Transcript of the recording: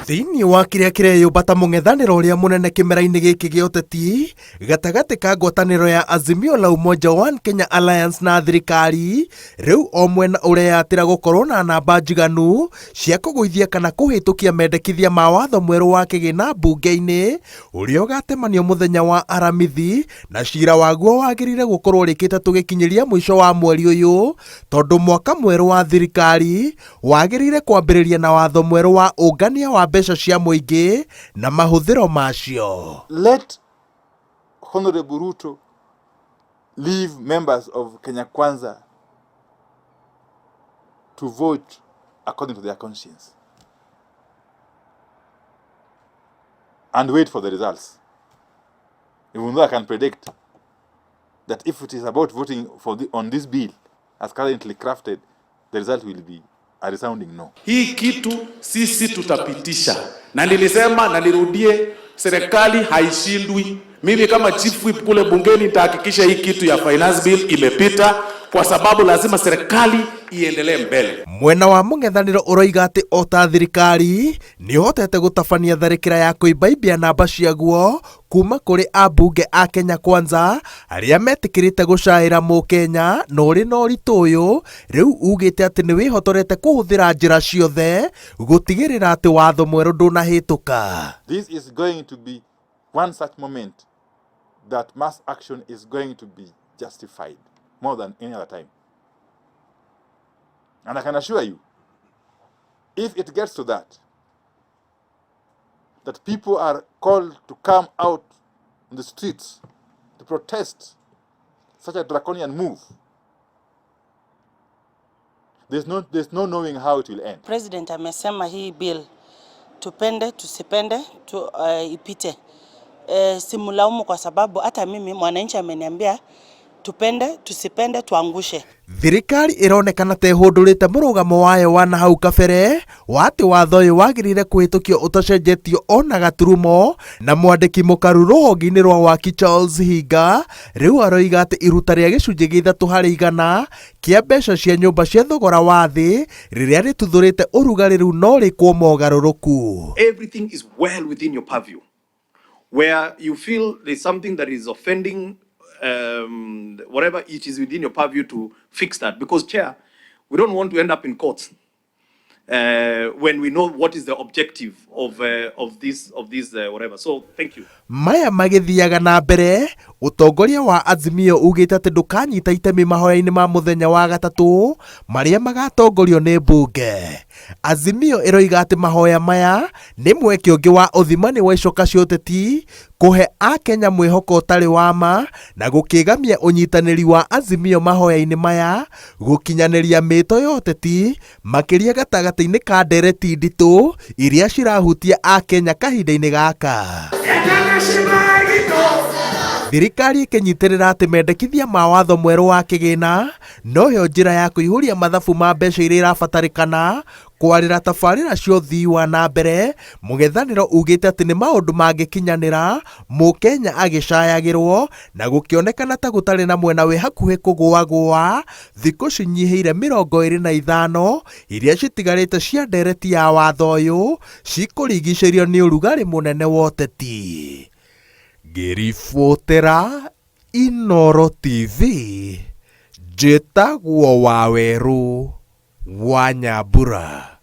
Thĩinĩ wa kĩrĩa kĩreyũmba ta mũng'ethanĩro ũrĩa mũnene kĩmera-inĩ gĩkĩ gĩa ũteti gatagatĩ ka ngwatanĩro ya Azimio la Umoja One Kenya Alliance na thirikari, rĩu o mwena ũreyatĩra gũkorwo na namba njiganu cia kũgũithia kana kũhĩtũkia mendekithia ma watho mwerũ wa kĩgĩna mbunge-inĩ ũrĩa ũgatemanio mũthenya wa aramithi, na cira waguo wagĩrĩire gũkorwo ũrĩkĩte tũgĩkinyĩria mũico wa mweri ũyũ, tondũ mwaka mwerũ wa thirikari wagĩrĩire kwambĩrĩria na watho mwerũ wa ũngania wa mbeca cia mũingĩ na mahũthĩro macio. Let Honorable Ruto leave members of Kenya Kwanza to vote according to their conscience and wait for the results. Even though I can predict that if it is about voting on this bill as currently crafted, the result will be a resounding no. Hii kitu sisi tutapitisha, na nilisema na nirudie, serikali haishindwi. Mimi kama chief whip kule bungeni nitahakikisha hii kitu ya finance bill imepita, kwa sababu lazima serikali iendelee mbele. Mwena wa mũng'ethanĩro ũroiga atĩ o ta thirikari nĩ ũhotete gũtabania tharĩkĩra ya kũimbaimbia namba ciaguo kuma kũrĩ ambunge a Kenya Kwanza arĩa metĩkĩrĩte gũcaĩra mũkenya na ũrĩ na ũritũ ũyũ, rĩu ugĩte atĩ nĩ wĩhotorete kũhũthĩra njĩra ciothe gũtigĩrĩra atĩ watho mwerũ ndũnahĩtũka. This is going to be one such moment that mass action is going to be justified more than any other time. And I can assure you, if it gets to that people are called to come out in the streets to protest such a draconian move, there's no knowing how it will end. President amesema hii bill tupende tusipende ipite. Simulaumu kwa sababu hata mimi mwananchi ameniambia tupende tusipende tuangushe. Thirikari ironekana te hũndũrĩte mũrũgamo wayo wa nahau kabere wa atĩ watho ũyũ wagĩrĩire kũhĩtũkio ũtacenjetio ona gaturumo, na mwandĩki mũkaru rũhonge-inĩ rwa waki Charles Hinga rĩu aroiga atĩ iruta rĩa gĩcunjĩ gĩa 3% kĩa mbeca cia nyũmba cia thogora wa thĩ rĩrĩa rĩtuthũrĩte ũrugarĩ rĩu no rĩkwo mogarũrũku. Everything is well within your purview. Where you feel there's something that is offending, whatever, it is within your purview to fix that. Because, Chair, we don't want to end up in courts when we know what is the objective of this whatever. So, thank you. Maya magĩthiaga na mbere, ũtongoria wa Azimio ugĩte atĩ ndũkanyita itemi mahoya-inĩ ma mũthenya wa gatatũ marĩa magatongorio nĩ mbunge. Azimio ĩroiga atĩ mahoya maya nĩ mweke ũngĩ wa ũthimani wa icoka cia ũteti, kũhe Akenya mwĩhoko ũtarĩ wa ma na gũkĩgamia ũnyitanĩri wa Azimio mahoya-inĩ maya, gũkinyanĩria mĩto ya ũteti makĩria gatagatĩ-inĩ ka ndereti nditũ iria cirahutia Akenya kahinda-inĩ gaka. Thirikari ĩkĩnyitĩrĩra atĩ mendekithia ma watho mwerũ wa kĩgĩna noyo njĩra ya kũihũria mathabu ma mbeca iria irabatarĩkana kwarĩra tabarĩra cia ũthii wa na mbere. Mũng'ethanĩro ugĩte atĩ nĩ maũndũ mangĩkinyanĩra mũkenya agĩcayagĩrwo na gũkĩonekana ta gũtarĩ na mwena wĩ hakuhĩ kũgũagũa thikũ cinyihĩire 25 iria citigarĩte cia ndereti ya watho ũyũ cikũrigicĩrio nĩ ũrugarĩ mũnene wa ũteti. Ngĩribotera Inooro TV, njĩtagwo Wawerũ wa Nyambura.